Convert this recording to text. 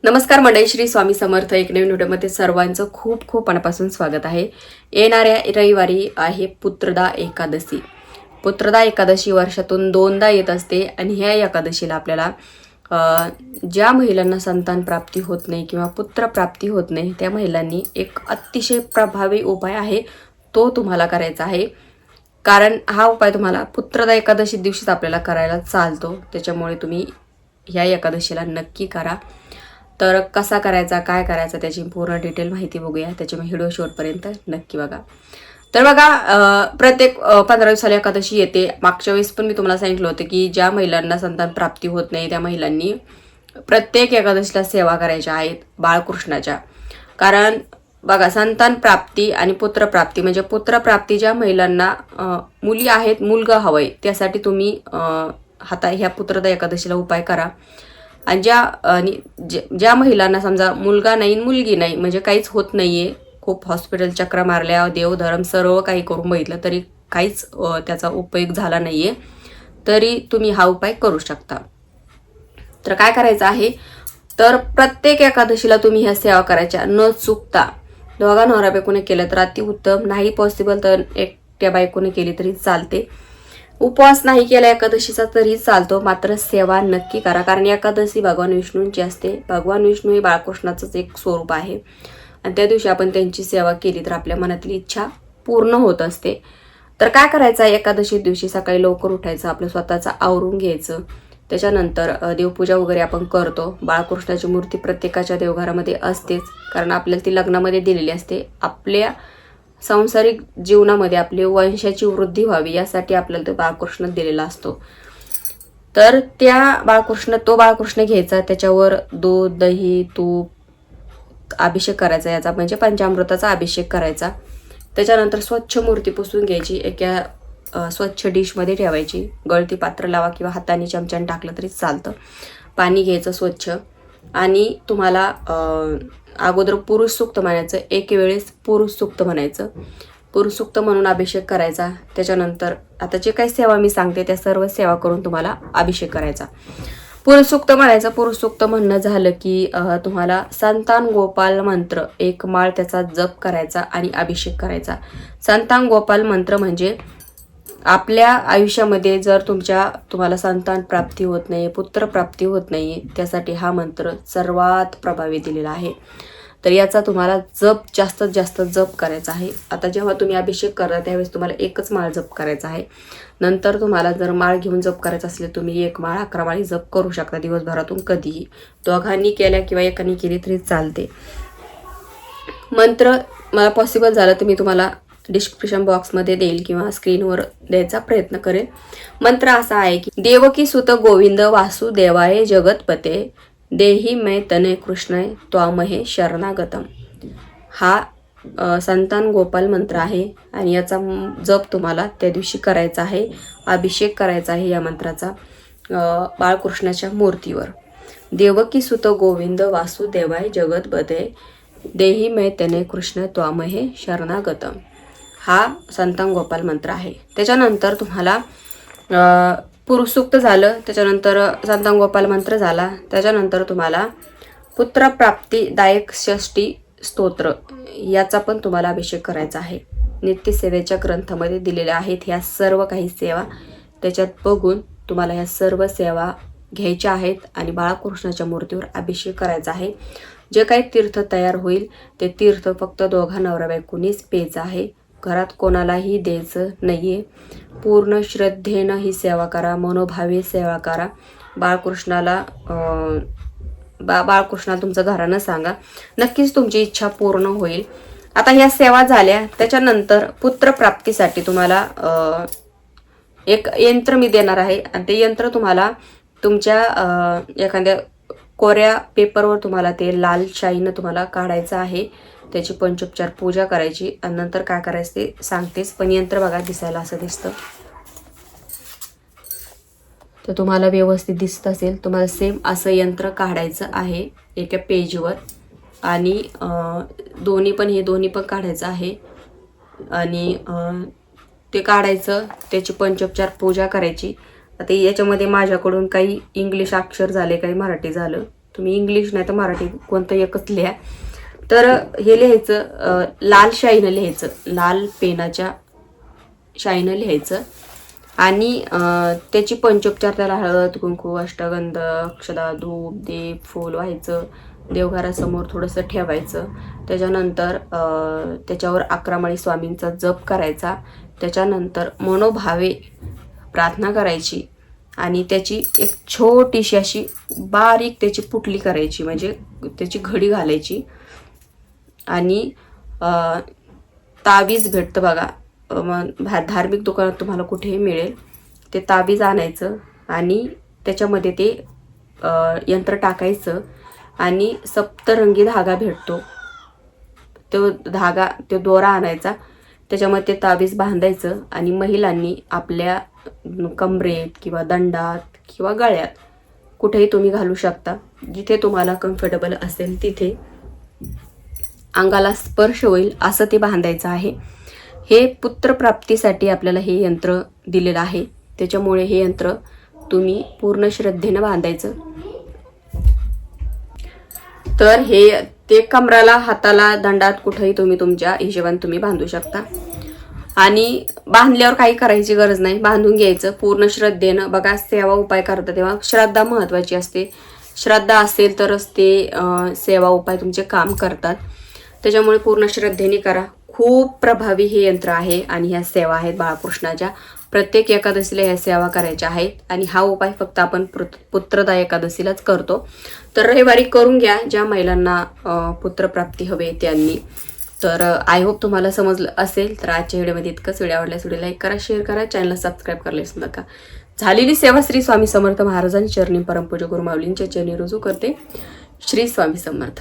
नमस्कार मंडळी, श्री स्वामी समर्थ. एक नवीन व्हिडिओमध्ये सर्वांचं खूप खूप मनापासून स्वागत आहे. येणाऱ्या रविवारी आहे पुत्रदा एकादशी. पुत्रदा एकादशी वर्षातून दोनदा येत असते आणि ह्या एकादशीला आपल्याला ज्या महिलांना संतान प्राप्ती होत नाही किंवा पुत्र प्राप्ती होत नाही त्या महिलांनी एक अतिशय प्रभावी उपाय आहे तो तुम्हाला करायचा आहे. कारण हा उपाय तुम्हाला पुत्रदा एकादशी दिवशीच आपल्याला करायला चालतो. त्याच्यामुळे तुम्ही ह्या एकादशीला नक्की करा. तर कसा करायचा, काय करायचा, त्याची पूर्ण डिटेल माहिती बघूया. त्याच्यामुळे व्हिडिओ शेवटपर्यंत नक्की बघा. तर बघा, प्रत्येक 15 दिवसाला एकादशी येते. मागच्या वेळेस पण मी तुम्हाला सांगितलं होतं की ज्या महिलांना संतान प्राप्ती होत नाही त्या महिलांनी प्रत्येक एकादशीला सेवा करायच्या आहेत बाळकृष्णाच्या. कारण बघा, संतान प्राप्ती आणि पुत्रप्राप्ती म्हणजे पुत्रप्राप्ती ज्या महिलांना मुली आहेत, मुलगा हवंय, त्यासाठी तुम्ही ह्या पुत्रदा एकादशीला उपाय करा. आणि ज्या महिलांना समजा मुलगा नाही मुलगी नाही म्हणजे काहीच होत नाहीये, खूप हॉस्पिटल चक्रा मारल्या, देवधर्म सर्व काही करून बघितलं तरी काहीच त्याचा उपयोग झाला नाहीये, तरी तुम्ही हा उपाय करू शकता. तर काय करायचं आहे, तर प्रत्येक एकादशीला तुम्ही ह्या सेवा करायच्या न चुकता. दोघा नवरा बायकोने केलं तर अतिउत्तम, नाही पॉसिबल तर एकट्या बायकोने केली तरी चालते. उपवास नाही केला एकादशीचा तरी चालतो, मात्र सेवा नक्की करा. कारण एकादशी भगवान विष्णूंची असते. भगवान विष्णू हे बाळकृष्णाचंच एक स्वरूप आहे आणि त्या दिवशी आपण त्यांची सेवा केली तर आपल्या मनातली इच्छा पूर्ण होत असते. तर काय करायचं आहे, एकादशी दिवशी सकाळी लवकर उठायचं, आपलं स्वतःचं आवरून घ्यायचं. त्याच्यानंतर देवपूजा वगैरे आपण करतो. बाळकृष्णाची मूर्ती प्रत्येकाच्या देवघरामध्ये असतेच, कारण आपल्याला ती लग्नामध्ये दिलेली असते. आपल्या सांसारिक जीवनामध्ये आपली वंशाची वृद्धी व्हावी यासाठी आपल्याला तो बाळकृष्ण दिलेला असतो. तर तो बाळकृष्ण घ्यायचा, त्याच्यावर दूध, दही, तूप अभिषेक करायचा, याचा म्हणजे पंचामृताचा अभिषेक करायचा. त्याच्यानंतर स्वच्छ मूर्ती पुसून घ्यायची, एका स्वच्छ डिशमध्ये ठेवायची. गळती पात्र लावा किंवा हाताने चमच्याने टाकलं तरी चालतं. पाणी घ्यायचं स्वच्छ आणि तुम्हाला अगोदर पुरुष सूक्त म्हणायचं. एक वेळेस पुरुष सूक्त म्हणायचं. पुरुष सूक्त म्हणून अभिषेक करायचा. त्याच्यानंतर आता जे काही सेवा मी सांगते त्या सर्व सेवा करून तुम्हाला अभिषेक करायचा. पुरुष सूक्त म्हणायचं. पुरुष सूक्त म्हणणं झालं की तुम्हाला संतान गोपाल मंत्र एक माळ त्याचा जप करायचा आणि अभिषेक करायचा. संतान गोपाल मंत्र म्हणजे आपल्या आयुष्यामध्ये जर तुम्हाला संतान प्राप्ती होत नाही, पुत्र प्राप्ती होत नाही, त्यासाठी हा मंत्र सर्वात प्रभावी दिलेला आहे. तर याचा तुम्हाला जास्तीत जास्त जप करायचा आहे. आता जेव्हा तुम्ही अभिषेक करता त्यावेळेस तुम्हाला एकच माळ जप करायचा आहे. नंतर तुम्हाला जर माळ घेऊन जप करायचं असले तुम्ही एक माळ 11 माळी जप करू शकता दिवसभरातून कधीही. दोघांनी केल्या किंवा एकाने केली तरी चालते. मंत्र मला पॉसिबल झालं तर मी तुम्हाला डिस्क्रिप्शन बॉक्समध्ये देईल किंवा स्क्रीनवर द्यायचा प्रयत्न करेल. मंत्र असा आहे की देवकी सुत गोविंद वासुदेवाय जगतपते देही मै तनय कृष्ण त्वामहे शरणागतम. हा संतान गोपाल मंत्र आहे आणि याचा जप तुम्हाला त्या दिवशी करायचा आहे. अभिषेक करायचा आहे या मंत्राचा बाळकृष्णाच्या मूर्तीवर. देवकी सुत गोविंद वासुदेवाय जगतपते देही मै तनय कृष्ण त्वामहे शरणागतम. हा संतान गोपाल मंत्र आहे. त्याच्यानंतर तुम्हाला पुरुष सूक्त झालं, त्याच्यानंतर संतान गोपाल मंत्र झाला, त्याच्यानंतर तुम्हाला पुत्रप्राप्तीदायक षष्टी स्तोत्र याचा पण तुम्हाला अभिषेक करायचा आहे. नित्यसेवेच्या ग्रंथामध्ये दिलेल्या आहेत ह्या सर्व काही सेवा. त्याच्यात बघून तुम्हाला ह्या सर्व सेवा घ्यायच्या आहेत आणि बाळकृष्णाच्या मूर्तीवर अभिषेक करायचा आहे. जे काही तीर्थ तयार होईल ते तीर्थ फक्त दोघा नवरा बायकोनीच प्यायचं आहे. घरात कोणालाही द्यायचं नाहीये. पूर्ण श्रद्धेनं ही सेवा करा, मनोभावे सेवा करा. बाळकृष्णाला तुमचं घरानं सांगा, नक्कीच तुमची इच्छा पूर्ण होईल. आता ह्या सेवा झाल्या, त्याच्यानंतर पुत्रप्राप्तीसाठी तुम्हाला एक यंत्र मी देणार आहे आणि ते यंत्र तुम्हाला तुमच्या एखाद्या कोऱ्या पेपरवर तुम्हाला ते लाल शाईनं तुम्हाला काढायचं आहे. त्याची पंचोपचार पूजा करायची आणि नंतर काय करायचं ते सांगतेच. पण यंत्र बघा दिसायला असं दिसतं, तर तुम्हाला व्यवस्थित दिसत असेल. तुम्हाला सेम असं यंत्र काढायचं आहे एका पेजवर आणि दोन्ही पण काढायचं आहे आणि ते काढायचं, त्याची पंचोपचार पूजा करायची. आता याच्यामध्ये माझ्याकडून काही इंग्लिश अक्षर झाले, काही मराठी झालं, तुम्ही इंग्लिश नाही तर मराठी कोणतं एकच लिहा. तर हे लिहायचं लाल शाईनं लिहायचं, लाल पेनाच्या शाईनं लिहायचं. आणि त्याची पंचोपचार, त्याला हळद कुंकू अष्टगंध अक्षदा धूप दीप फूल व्हायचं, देवघरासमोर थोडंसं ठेवायचं. त्याच्यानंतर त्याच्यावर 11 माळी स्वामींचा जप करायचा. त्याच्यानंतर मनोभावे प्रार्थना करायची आणि त्याची एक छोटीशी अशी बारीक त्याची पुटली करायची, म्हणजे त्याची घडी घालायची. आणि तावीज भेटतं बघा, धार्मिक दुकानात तुम्हाला कुठेही मिळेल, ते तावीज आणायचं आणि त्याच्यामध्ये ते यंत्र टाकायचं आणि सप्तरंगी धागा भेटतो, तो दोरा आणायचा, त्याच्यामध्ये ते तावीज बांधायचं आणि महिलांनी आपल्या कमरेत किंवा दंडात किंवा गळ्यात कुठेही तुम्ही घालू शकता, जिथे तुम्हाला कम्फर्टेबल असेल तिथे, अंगाला स्पर्श होईल असं ते बांधायचं आहे. हे पुत्रप्राप्तीसाठी आपल्याला हे यंत्र दिलेलं आहे, त्याच्यामुळे हे यंत्र तुम्ही पूर्ण श्रद्धेनं बांधायचं. तर हे ते कमराला, हाताला, दंडात कुठेही तुम्ही तुमच्या हिशोबाने तुम्ही बांधू शकता. आणि बांधल्यावर काही करायची गरज नाही, बांधून घ्यायचं पूर्ण श्रद्धेनं. बघा, सेवा उपाय करता तेव्हा श्रद्धा महत्त्वाची असते. श्रद्धा असेल तरच ते सेवा उपाय तुमचे काम करतात. त्याच्यामुळे पूर्ण श्रद्धेने करा. खूप प्रभावी हे यंत्र आहे आणि ह्या सेवा आहेत बाळकृष्णाच्या. प्रत्येक एकादशीला ह्या सेवा करायच्या आहेत आणि हा उपाय फक्त आपण पुत्रदा एकादशीलाच करतो. तर रविवारी करून घ्या ज्या महिलांना पुत्रप्राप्ती हवे त्यांनी. तर आय होप तुम्हाला समजलं असेल. तर आजच्या व्हिडिओमध्ये इतकंच. व्हिडिओ आवडल्यास व्हिडिओ लाईक करा, शेअर करा, चॅनलला सबस्क्राईब करायला विसरू नका. झालेली सेवा श्री स्वामी समर्थ महाराजांच्या चरणी परमपूज्य गुरुमाऊलींच्या चरणी रुजू करते. श्री स्वामी समर्थ.